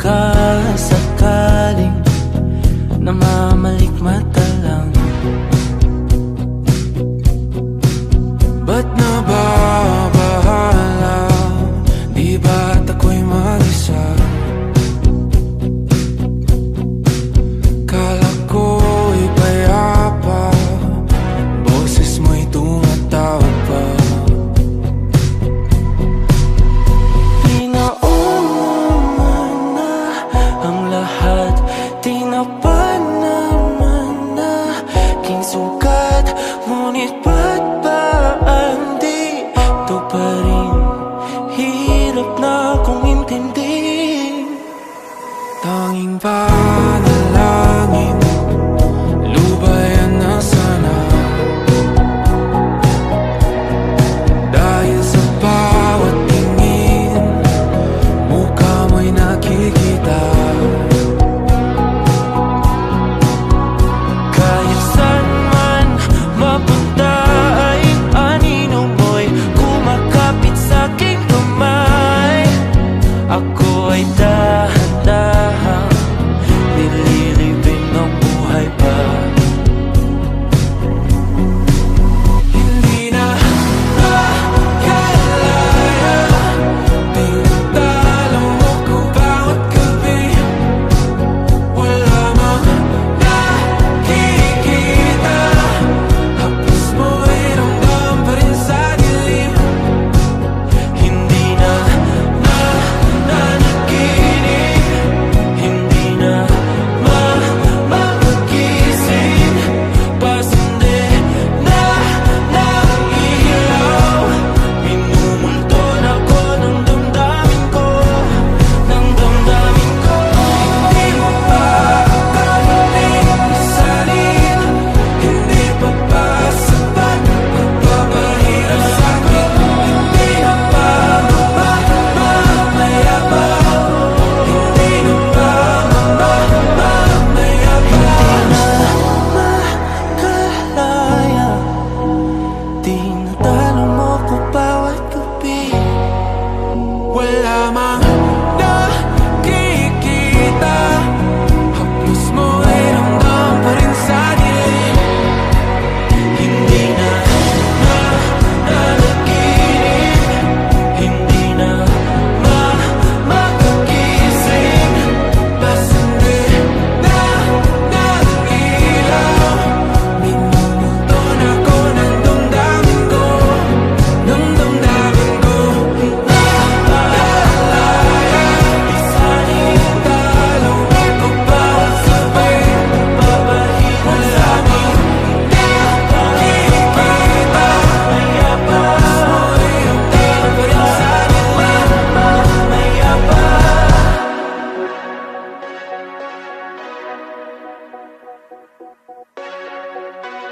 sakasakaling namamalikmata lang. Ba't nababahala? Di ba't ako'y mag-isa? Kala ko'y payapa, boses mo'y tumatawag pa. Tinaon na ang lahat, tinapan naman na aking sugat. Ngunit ba't ba andito pa rin? Hirap na akong intindihin. Tanging panalangin, lubayan na sana. Dahil sa bawat tingin, mukha mo'y nakikita. Kahit saan man mapunta ay anino mo'y kumakapit sa'king kamay. Ako ay dahan-dahan nililibing ng buhay pa. Hindi na makalaya, tinatalo mo ko bawat gabi. Wala mang nakikita, hapos mo'y ramdam pa rin sa dilim. Hindi na nanaginip, hindi na mapagising. Pasindi na ng ilaw, minumulton ako ng damdamin ko, ng damdamin ko. Hindi mo pa akalaing masalin, hindi pa ba sapat magpapahirap sa'kin? Hindi na ba mamayabang? Hindi na ba mamayabang? Makalaya, tinatalo mo ko bawat gabi. Wala mang